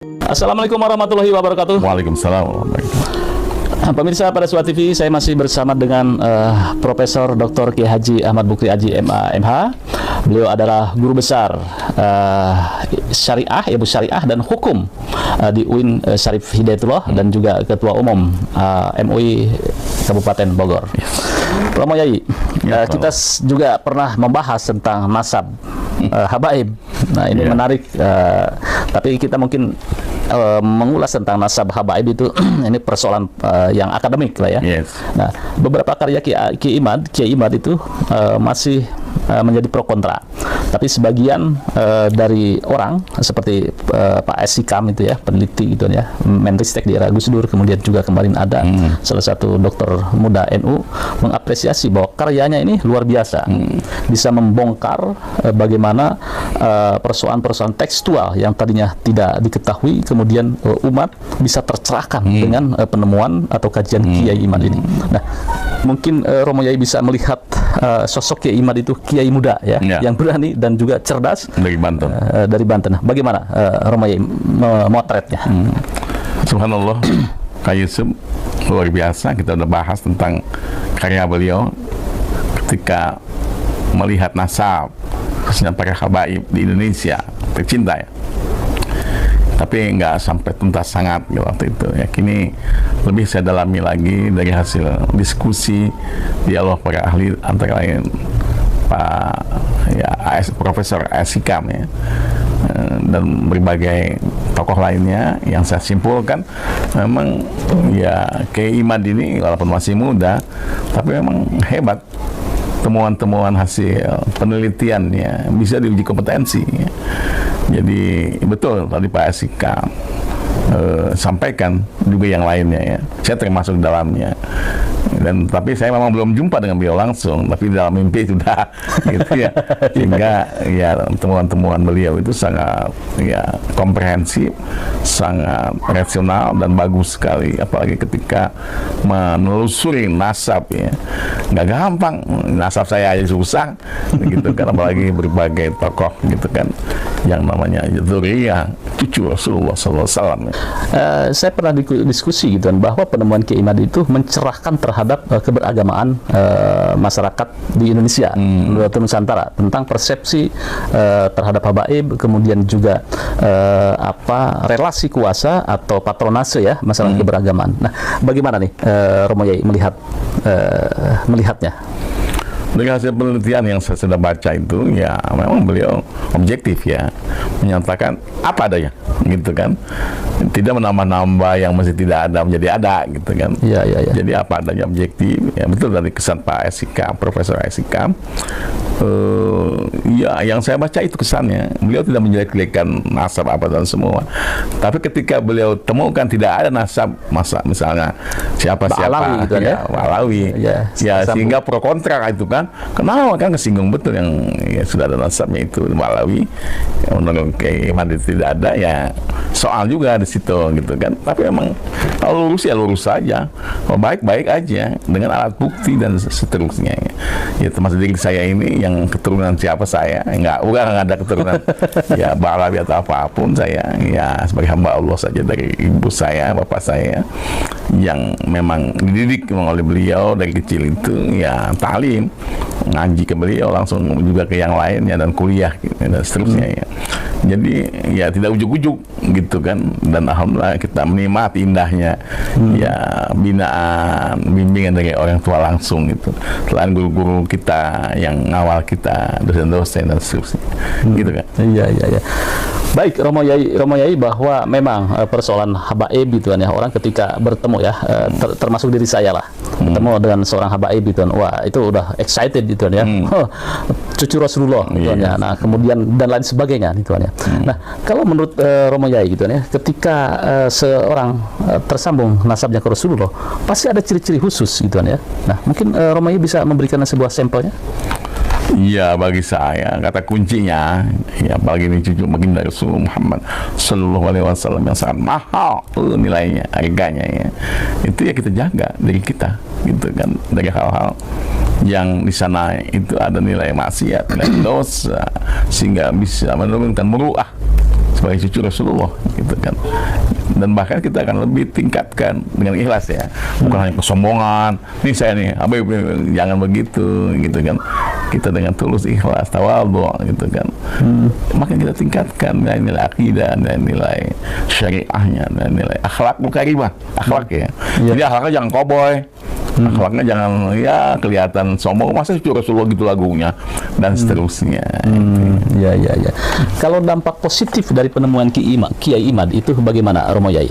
Assalamualaikum warahmatullahi wabarakatuh. Waalaikumsalam warahmatullahi wabarakatuh. Pemirsa pada Suara TV, saya masih bersama dengan Profesor Dr. Kiai Haji Ahmad Bukri Aji MA MH. Beliau adalah guru besar syariah, ilmu syariah dan hukum di UIN Syarif Hidayatullah dan juga Ketua Umum MUI Kabupaten Bogor. Romo Yai, kita juga pernah membahas tentang nasab habaib. Nah, ini menarik, tapi kita mungkin mengulas tentang nasab habaib itu ini persoalan yang akademik lah ya. Nah, beberapa karya Kiai Imad itu masih menjadi pro kontra. Tapi sebagian dari orang seperti Pak S. Hikam itu ya, peneliti gitu ya, Menristek di era Gus Dur, kemudian juga kemarin ada salah satu dokter muda NU mengapresiasi bahwa karyanya ini luar biasa, bisa membongkar bagaimana persoalan-persoalan tekstual yang tadinya tidak diketahui, kemudian umat bisa tercerahkan dengan penemuan atau kajian Kiai Imad ini. Nah, mungkin Romo Yai bisa melihat sosok Kiai Imad itu Kiai muda ya, yang berani dan juga cerdas dari Banten. Dari Banten. Bagaimana Romo Yai memotretnya? Subhanallah, Kak Yusuf, luar biasa. Kita udah bahas tentang karya beliau ketika melihat nasab khususnya para habaib di Indonesia tercinta ya. Tapi nggak sampai tuntas sangat waktu itu ya. Kini lebih saya dalami lagi dari hasil diskusi dialog para ahli, antara lain Pak ya Profesor A.S. Hikam ya, dan berbagai tokoh lainnya. Yang saya simpulkan memang ya Kiai Imad ini walaupun masih muda tapi memang hebat. Temuan-temuan hasil penelitiannya bisa diuji kompetensi ya. Jadi betul tadi Pak S. Hikam sampaikan, juga yang lainnya ya, saya termasuk dalamnya. Dan tapi saya memang belum jumpa dengan beliau langsung, tapi dalam mimpi sudah gitu ya. Sehingga ya temuan-temuan beliau itu sangat ya komprehensif, sangat rasional dan bagus sekali, apalagi ketika menelusuri nasab ya. Nggak gampang, nasab saya aja susah gitu kan, apalagi berbagai tokoh gitu kan yang namanya dzurriyyah, cucu Rasulullah SAW. Saya pernah diskusi gitu kan, bahwa penemuan Kiai Imad itu mencerahkan terhadap keberagamaan masyarakat di Indonesia, Nusantara, tentang persepsi terhadap habaib, kemudian juga relasi kuasa atau patronase ya, masalah keberagaman. Nah, bagaimana nih Romo Yai melihatnya? Dari hasil penelitian yang saya sudah baca itu ya memang beliau objektif ya, menyatakan apa adanya gitu kan, tidak menambah-nambah yang masih tidak ada menjadi ada gitu kan. Jadi apa adanya, objektif ya. Betul dari kesan Pak S. Hikam, Profesor S. Hikam, ya yang saya baca itu kesannya beliau tidak menjelek-jelekan nasab apa dan semua, tapi ketika beliau temukan tidak ada nasab misalnya siapa-siapa gitu ya, Walawi ya, sehingga pro kontra itu kan, kenapa kan kesinggung betul yang ya, sudah ada nasabnya itu Walawi, menurut Kiai Imad tidak ada ya, soal juga di situ gitu kan. Tapi memang kalau lurus ya lurus saja, kalau baik-baik aja dengan alat bukti dan seterusnya ya. Termasuk diri saya ini yang keturunan siapa saya, bukan ada keturunan ya Balawi atau apapun, saya ya sebagai hamba Allah saja dari ibu saya, bapak saya yang memang dididik oleh beliau dari kecil itu ya, talim ngaji ke beliau, langsung juga ke yang lainnya dan kuliah gitu, dan seterusnya ya. Jadi ya tidak ujuk-ujuk gitu kan, dan alhamdulillah kita menikmati indahnya ya binaan, bimbingan dari orang tua langsung gitu, selain guru-guru kita yang ngawal kita, dosen-dosen dan seterusnya gitu kan. Iya. Baik, Romo Yai, bahwa memang persoalan habaib gitu kan ya, orang ketika bertemu ya, termasuk diri saya lah, bertemu dengan seorang habaib gitu kan, wah itu udah excited gitu kan ya, cucu Rasulullah gitu kan ya, nah kemudian dan lain sebagainya gitu kan ya. Nah, kalau menurut Romo Yai gitu kan ya, ketika seorang tersambung nasabnya ke Rasulullah, pasti ada ciri-ciri khusus gitu kan ya. Nah, mungkin Romo Yai bisa memberikan sebuah sampelnya. Ya, bagi saya kata kuncinya ya, apalagi ini cucu baginda Rasulullah Muhammad Sallallahu Alaihi Wasallam yang sangat mahal nilainya, harganya ya, itu ya kita jaga diri kita gitu kan, dari hal-hal yang di sana itu ada nilai maksiat dan dosa, sehingga bisa menurunkan muruah sebagai cucu Rasulullah gitu kan. dan bahkan kita akan lebih tingkatkan dengan ikhlas ya, bukan hanya kesombongan. Nih saya nih, Habib, jangan begitu, gitu kan. Kita dengan tulus ikhlas, tawadhu, gitu kan. Makin kita tingkatkan nilai akidah dan nilai syariahnya dan nilai akhlakul karimah, akhlak ya. Jadi akhlaknya jangan koboi. Akhlaknya jangan ya kelihatan sombong, masa itu Rasulullah gitu lagunya dan seterusnya. Ya. Kalau dampak positif dari penemuan Kiai Imad itu bagaimana, Romo Yai?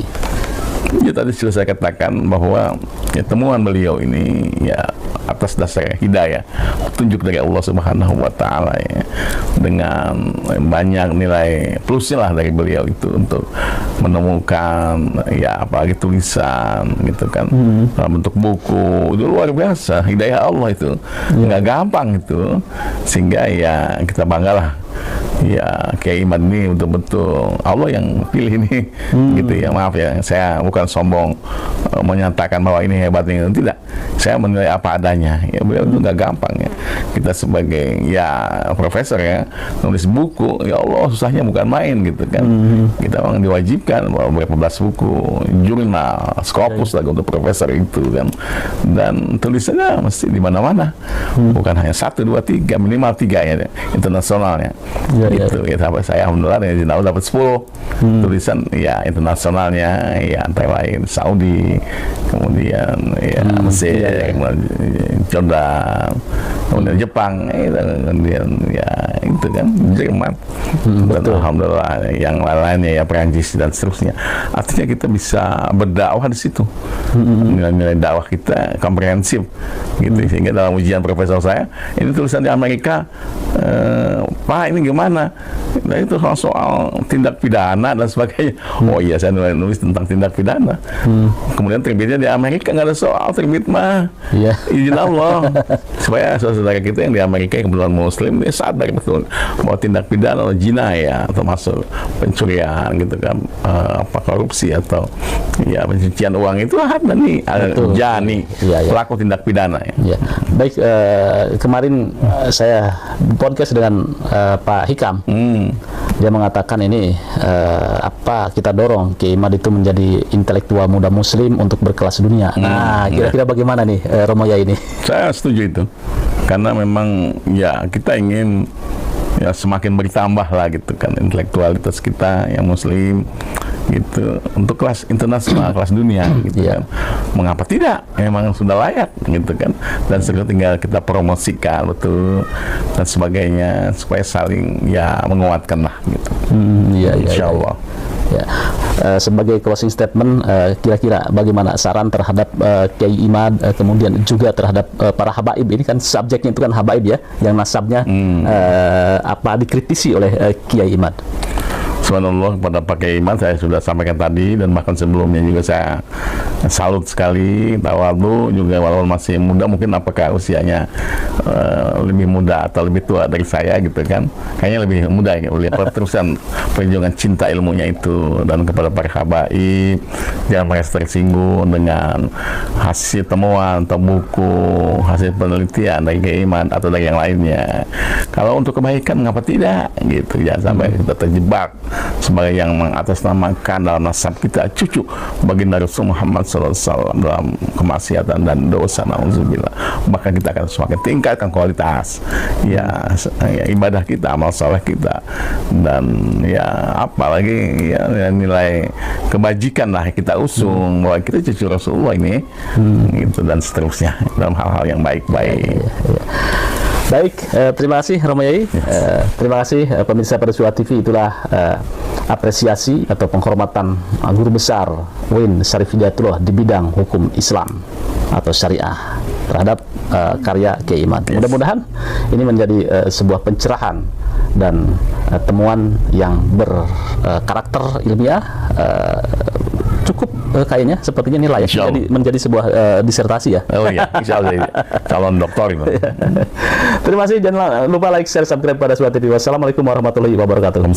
Ya tadi sudah saya katakan bahwa ya, temuan beliau ini ya atas dasar hidayah, petunjuk dari Allah Subhanahu wa taala ya, dengan banyak nilai plusnya lah dari beliau itu untuk menemukan ya apalagi tulisan gitu kan, dalam bentuk buku, itu luar biasa hidayah Allah itu, nggak gampang itu, sehingga ya kita banggalah ya Kiai Imad ini betul-betul Allah yang pilih ini, gitu ya. Maaf ya, saya bukan sombong menyatakan bahwa ini hebat ini, tidak. Saya menilai apa adanya. Ya beliau itu nggak gampang ya. Kita sebagai ya profesor ya, nulis buku, ya Allah susahnya bukan main gitu kan. Kita memang diwajibkan bahwa berapa belas buku, jurnal, Scopus lagi untuk profesor itu kan. Dan tulisannya mesti di mana-mana. Bukan hanya 1, 2, 3, minimal 3 ya, internasionalnya. Itu ya, sampai saya alhamdulillah dari Jinau dapat 10 tulisan ya internasionalnya ya, antara lain Saudi, kemudian ya Mesir, kemudian Jordan, kemudian Jepang, kemudian ya itu kan Jerman, dan alhamdulillah yang lainnya ya Perancis dan seterusnya. Artinya kita bisa berdakwah di situ, nilai-nilai dakwah kita komprehensif gitu, sehingga dalam ujian profesor saya ini tulisan di Amerika, Pak ini gimana? Nah itu soal tindak pidana dan sebagainya. Oh iya, saya nulis tentang tindak pidana. Kemudian terbitnya di Amerika nggak ada soal, terbit mah izin Allah. Supaya saudara kita yang di Amerika yang kebetulan Muslim dia sadar betul bahwa tindak pidana atau jinayah atau masuk pencurian gitu kan, apa korupsi atau ya pencucian uang itu ada nih, jani pelaku tindak pidana ya. Baik, kemarin saya podcast dengan Pak Hikam. Dia mengatakan ini apa kita dorong Kiai Imad itu menjadi intelektual muda Muslim untuk berkelas dunia. Nah, kira-kira bagaimana nih Romo Yai ini? Saya setuju itu, karena memang ya kita ingin ya semakin bertambah lah gitu kan intelektualitas kita yang Muslim gitu untuk kelas internasional, kelas dunia gitu kan. Mengapa tidak? Memang sudah layak gitu kan, dan segera tinggal kita promosikan betul dan sebagainya supaya saling ya menguatkan lah gitu. Insyaallah. Ya. Sebagai closing statement, kira-kira bagaimana saran terhadap Kiai Imad, kemudian juga terhadap para habaib ini kan subjeknya itu kan habaib ya, yang nasabnya apa dikritisi oleh Kiai Imad? Subhanallah, kepada Pak Kiai Imad saya sudah sampaikan tadi, dan bahkan sebelumnya juga saya salut sekali, tawadhu juga walaupun masih muda, mungkin apakah usianya lebih muda atau lebih tua dari saya gitu kan, kayaknya lebih muda ya, melihat terusan perjuangan cinta ilmunya itu. Dan kepada para habaib, jangan merasa tersinggung dengan hasil temuan atau buku, hasil penelitian dari Kiai Imad atau dari yang lainnya. Kalau untuk kebaikan mengapa tidak gitu, jangan sampai kita terjebak sebagai yang mengatasnamakan dalam nasab kita cucu baginda Rasul Muhammad SAW dalam kemaksiatan dan dosa, na'udzubillah. Maka kita akan semakin tingkatkan kualitas ya ibadah kita, amal saleh kita, dan ya apalagi ya nilai kebajikan lah kita usung bahwa kita cucu Rasulullah ini gitu, dan seterusnya dalam hal-hal yang baik-baik. Baik, terima kasih Romo Yai. Terima kasih pemirsa Persuara TV. Itulah apresiasi atau penghormatan guru besar UIN Syarif Hidayatullah di bidang hukum Islam atau syariah terhadap karya Kiai Imad. Mudah-mudahan ini menjadi sebuah pencerahan dan temuan yang berkarakter ilmiah, cukup kayaknya sepertinya ini layak menjadi sebuah disertasi ya. Oh iya, insyaallah calon doktor itu. Terima kasih, jangan lupa like, share, subscribe pada Persuara TV. Wassalamualaikum warahmatullahi wabarakatuh.